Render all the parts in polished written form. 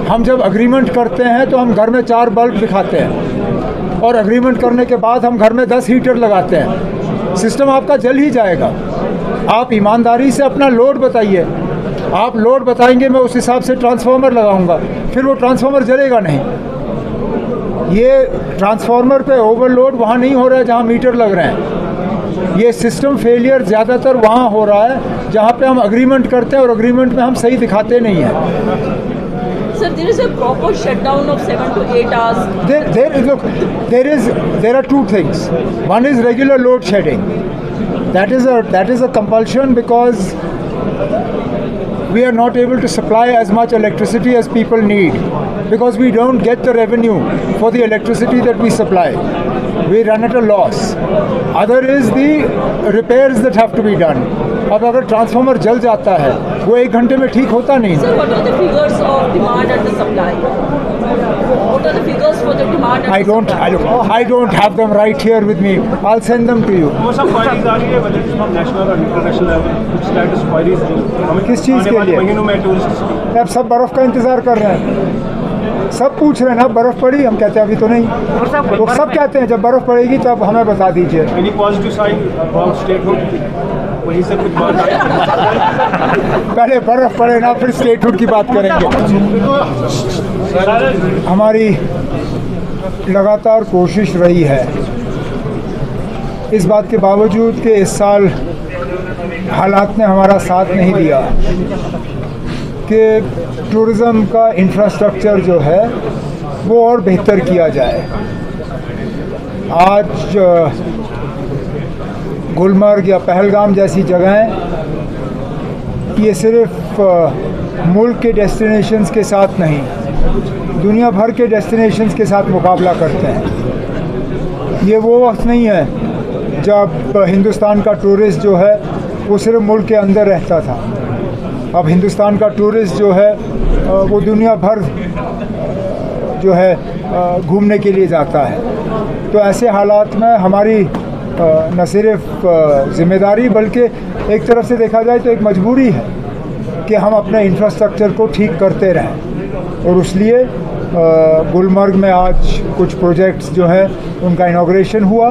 हम जब अग्रीमेंट करते हैं तो हम घर में 4 बल्ब दिखाते हैं और अग्रीमेंट करने के बाद हम घर में 10 हीटर लगाते हैं। सिस्टम आपका जल ही जाएगा। आप ईमानदारी से अपना लोड बताइए। आप लोड बताएंगे, मैं उस हिसाब से ट्रांसफार्मर लगाऊंगा, फिर वो ट्रांसफार्मर जलेगा नहीं। ये ट्रांसफार्मर पे ओवरलोड वहाँ नहीं हो रहा है जहाँ मीटर लग रहे हैं। ये सिस्टम फेलियर ज़्यादातर वहाँ हो रहा है जहाँ पे हम अग्रीमेंट करते हैं और अग्रीमेंट में हम सही दिखाते नहीं हैं। Sir, there is a proper shutdown of 7 to 8 hours. There are 2 things. One is regular load shedding. That is a compulsion because we are not able to supply as much electricity as people need because we don't get the revenue for the electricity that we supply. We run at a loss. Other is the repairs that have to be done. अब अगर transformer जल जाता है वो 1 घंटे में ठीक होता नहीं। Sir, what are the figures of demand and the supply? What are the figures for the demand and the supply? I don't have them right here with me. I'll send them to you. सब queries आ रही है, whether it's from national or international level, कुछ status queries जो किस चीज़ के लिए? महीनों में टूरिस्ट अब सब बर्फ़ का इंतज़ार कर रहे हैं। सब पूछ रहे हैं ना बर्फ़ पड़ी, हम कहते हैं अभी तो नहीं। वो सब कहते हैं जब बर्फ़ पड़ेगी तब हमें बता दीजिए। Any positive sign about statehood? वहीं से कुछ बात पहले बर्फ़ पड़े ना, फिर स्टेटहुड की बात करेंगे। हमारी लगातार कोशिश रही है, इस बात के बावजूद कि इस साल हालात ने हमारा साथ नहीं दिया, कि टूरिज़म का इंफ्रास्ट्रक्चर जो है वो और बेहतर किया जाए। आज गुलमर्ग या पहलगाम जैसी जगहें ये सिर्फ मुल्क के डेस्टिनेशंस के साथ नहीं, दुनिया भर के डेस्टिनेशंस के साथ मुकाबला करते हैं। ये वो वक्त नहीं है जब हिंदुस्तान का टूरिस्ट जो है वो सिर्फ मुल्क के अंदर रहता था। अब हिंदुस्तान का टूरिस्ट जो है वो दुनिया भर जो है घूमने के लिए जाता है। तो ऐसे हालात में हमारी न सिर्फ ज़िम्मेदारी बल्कि एक तरफ से देखा जाए तो एक मजबूरी है कि हम अपने इंफ्रास्ट्रक्चर को ठीक करते रहें। और इसलिए गुलमर्ग में आज कुछ प्रोजेक्ट्स जो है उनका इनॉग्रेशन हुआ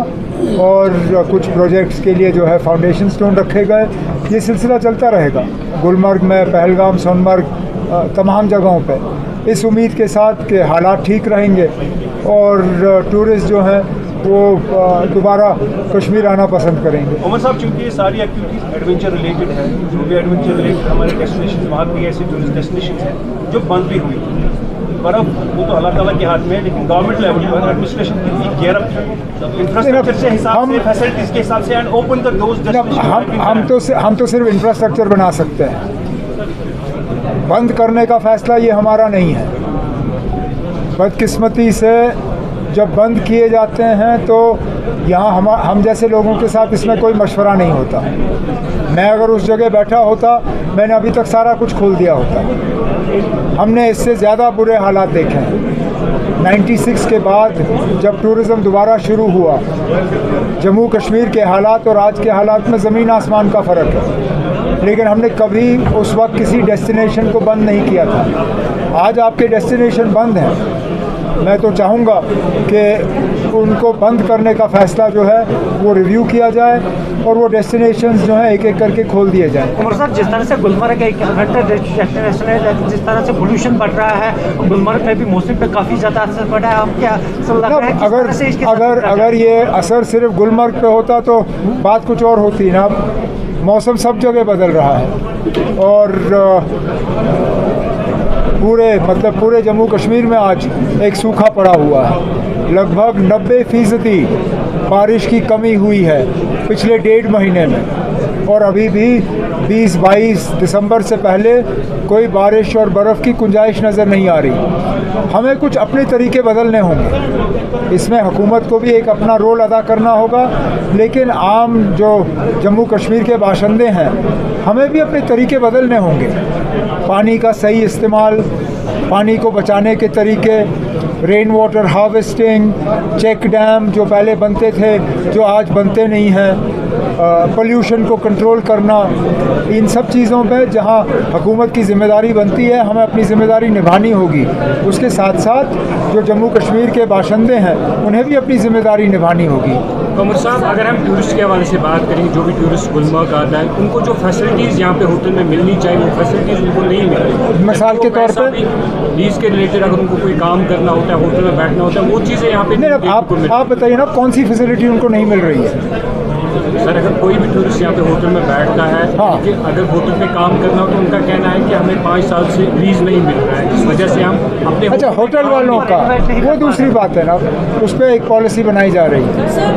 और कुछ प्रोजेक्ट्स के लिए जो है फाउंडेशन स्टोन रखे गए। ये सिलसिला चलता रहेगा गुलमर्ग में, पहलगाम, सोनमर्ग, तमाम जगहों पे, इस उम्मीद के साथ कि हालात ठीक रहेंगे और टूरिस्ट जो हैं वो दोबारा कश्मीर आना पसंद करेंगे। उमर साहब, चूँकि ये सारी एक्टिविटीज़ एडवेंचर रिलेटेड है, जो भी एडवेंचर रिलेटेड हमारे डेस्टिनेशन, वहाँ भी ऐसे टूरिस्ट डेस्टिनेशन हैं जो बंद भी हुई। बर्फ़ वो तो अल्लाह ताला के हाथ में है, लेकिन गवर्नमेंट लेवल पर एडमिनिस्ट्रेशन कितनी गियर अप है इंफ्रास्ट्रक्चर से हिसाब से, फैसिलिटीज़ के हिसाब से, एंड ओपन द डोर्स। हम तो सिर्फ इंफ्रास्ट्रक्चर बना सकते हैं, बंद करने का फ़ैसला ये हमारा नहीं है। बदकिस्मती से जब बंद किए जाते हैं तो यहाँ हम जैसे लोगों के साथ इसमें कोई मशवरा नहीं होता। मैं अगर उस जगह बैठा होता, मैंने अभी तक सारा कुछ खोल दिया होता। हमने इससे ज़्यादा बुरे हालात देखे हैं। 96 के बाद जब टूरिज़म दोबारा शुरू हुआ, जम्मू कश्मीर के हालात और आज के हालात में ज़मीन आसमान का फ़र्क है। लेकिन हमने कभी उस वक्त किसी डेस्टिनेशन को बंद नहीं किया था। आज आपके डेस्टिनेशन बंद हैं, मैं तो चाहूँगा कि उनको बंद करने का फ़ैसला जो है वो रिव्यू किया जाए और वो डेस्टिनेशंस जो हैं एक एक करके खोल दिए जाएँ। उमर साहब, जिस तरह से गुलमर्ग एक डेस्टिनेशन है, जिस तरह से पोल्यूशन बढ़ रहा है, गुलमर्ग में भी मौसम पे काफ़ी ज़्यादा असर पड़ा है। आप क्या लग रहा है अगर ये असर सिर्फ गुलमर्ग पे होता तो बात कुछ और होती ना। मौसम सब जगह बदल रहा है और पूरे जम्मू कश्मीर में आज एक सूखा पड़ा हुआ है। लगभग 90% बारिश की कमी हुई है पिछले 1.5 महीने में और अभी भी 20-22 दिसंबर से पहले कोई बारिश और बर्फ़ की गुंजाइश नज़र नहीं आ रही। हमें कुछ अपने तरीके बदलने होंगे, इसमें हुकूमत को भी एक अपना रोल अदा करना होगा, लेकिन आम जो जम्मू कश्मीर के बाशिंदे हैं हमें भी अपने तरीके बदलने होंगे। पानी का सही इस्तेमाल, पानी को बचाने के तरीके, rain water harvesting, check dam जो पहले बनते थे जो आज बनते नहीं हैं, पोल्यूशन को कंट्रोल करना, इन सब चीज़ों पे जहाँ हुकूमत की ज़िम्मेदारी बनती है हमें अपनी ज़िम्मेदारी निभानी होगी। उसके साथ साथ जो जम्मू कश्मीर के बाशिंदे हैं उन्हें भी अपनी ज़िम्मेदारी निभानी होगी। कमर साहब, अगर हम टूरिस्ट के हवाले से बात करें, जो भी टूरिस्ट गुलमर्ग आता है उनको जो फैसिलिटीज़ यहाँ पे होटल में मिलनी चाहिए वो फैसिलिटीज़ उनको नहीं मिल रही। मिसाल के तौर पर लीज के रिलेटेड अगर उनको कोई काम करना होता है, होटल में बैठना होता है, वो चीज़ें यहाँ पे नहीं। आप बताइए ना कौन सी फैसिलिटी उनको नहीं मिल रही है? सर, अगर कोई भी टूरिस्ट यहाँ पे होटल में बैठता है, हाँ, कि अगर होटल पे काम करना हो तो उनका कहना है कि हमें 5 साल से लीज नहीं मिल रहा है, जिस वजह से हम अपने अच्छा, होटल वालों का वो दूसरी बात है ना, उस पर एक पॉलिसी बनाई जा रही है। सर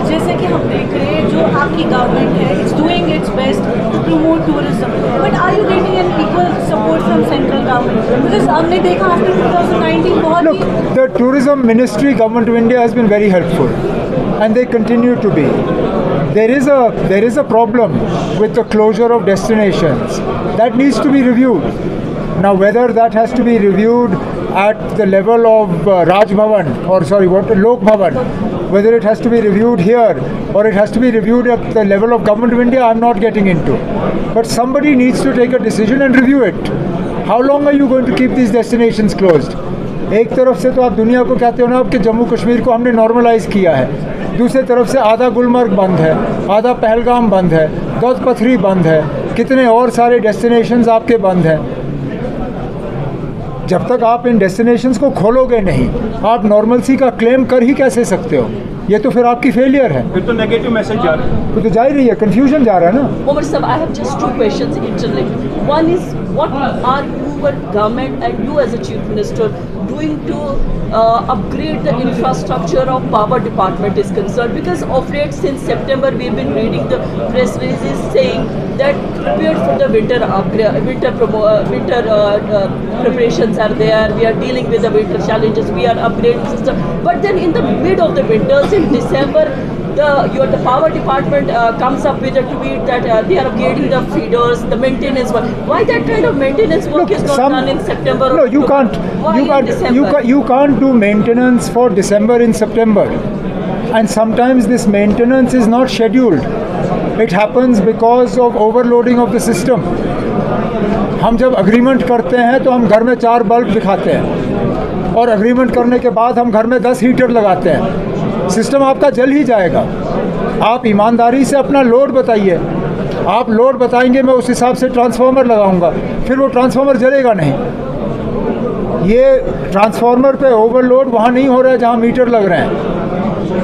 जैसे कि हम देख रहे हैं जो आपकी गवर्नमेंट है it's doing it's best to promote tourism, but are you getting an equal support from central government? Because हमने देखा आफ्टर 2019 बहुत Look, the tourism ministry, government of India has been very helpful, and they continue to be. There is a problem with the closure of destinations that needs to be reviewed. Now, whether that has to be reviewed at the level of Raj Bhavan Lok Bhavan, whether it has to be reviewed here or it has to be reviewed at the level of Government of India, I'm not getting into. But somebody needs to take a decision and review it. How long are you going to keep these destinations closed? एक तरफ से तो आप दुनिया को कहते हो ना कि जम्मू कश्मीर को हमने नॉर्मलाइज किया है, दूसरी तरफ से आधा गुलमर्ग बंद है, आधा पहलगाम बंद है, दौद पथरी बंद है, कितने और सारे डेस्टिनेशंस आपके बंद हैं। जब तक आप इन डेस्टिनेशंस को खोलोगे नहीं, आप नॉर्मलसी का क्लेम कर ही कैसे सकते हो? ये तो फिर आपकी फेलियर है। फिर तो नेगेटिव मैसेज जा रहा है। तो जा ही रही है, कंफ्यूजन जा रहा है ना। Omar sir, I have just 2 questions interlinked. One is, what are you government and you as a chief minister doing to upgrade the infrastructure of power department is concerned? Because of late, since September, we have been reading the press releases saying that prepared for the winter preparations are there. We are dealing with the winter challenges. We are upgrading system. But then in the mid of the winters in December, the power department comes up with a tweet that they are upgrading the feeders, the maintenance work. Why that kind of maintenance work is not done in September? No, you October? can't. Why in December? You can't do maintenance for December in September. And sometimes this maintenance is not scheduled. It happens because of overloading of the system. हम जब agreement करते हैं तो हम घर में 4 bulb दिखाते हैं और अग्रीमेंट करने के बाद हम घर में 10 हीटर लगाते हैं। सिस्टम आपका जल ही जाएगा। आप ईमानदारी से अपना लोड बताइए। आप लोड बताएंगे, मैं उस हिसाब से ट्रांसफार्मर लगाऊंगा, फिर वो ट्रांसफार्मर जलेगा नहीं। ये ट्रांसफार्मर पे ओवरलोड वहाँ नहीं हो रहा है जहाँ मीटर लग रहे हैं।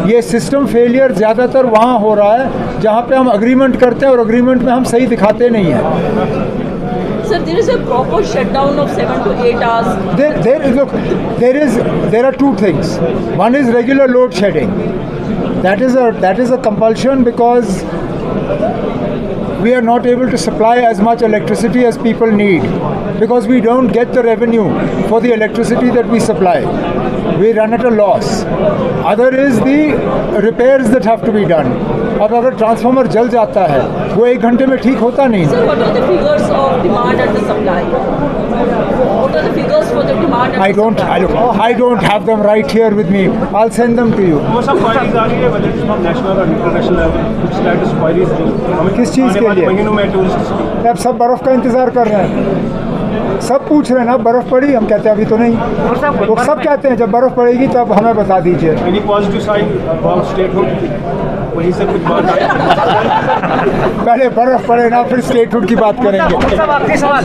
ये सिस्टम फेलियर ज़्यादातर वहाँ हो रहा है जहाँ पे हम अग्रीमेंट करते हैं और अग्रीमेंट में हम सही दिखाते नहीं हैं। Sir, there is a proper shutdown of 7 to 8 hours. There are 2 things. One is regular load shedding. That is a compulsion because we are not able to supply as much electricity as people need because we don't get the revenue for the electricity that we supply. We run at a loss. Other is the repairs that have to be done. अब अगर transformer जल जाता है वो 1 घंटे में ठीक होता नहीं। Sir, what are the figures of demand and the supply? What are the figures for the demand and the supply? I don't have them right here with me. I'll send them to you. वो सब queries आ रही है, whether it's from national or international level, कुछ status queries जो हमें किस चीज़ आने के वाले लिए? महीनों में टूरिस्ट अब सब बर्फ़ का इंतज़ार कर रहे हैं। सब पूछ रहे हैं ना बर्फ़ पड़ी, हम कहते हैं अभी तो नहीं। वो सब कहते हैं जब बर्फ़ पड़ेगी तब हमें बता दीजिए। Any positive sign about statehood, वहीं से कुछ बात आई? पहले बर्फ़ पड़े ना, फिर स्टेटहुड की बात करेंगे। आपके सवाल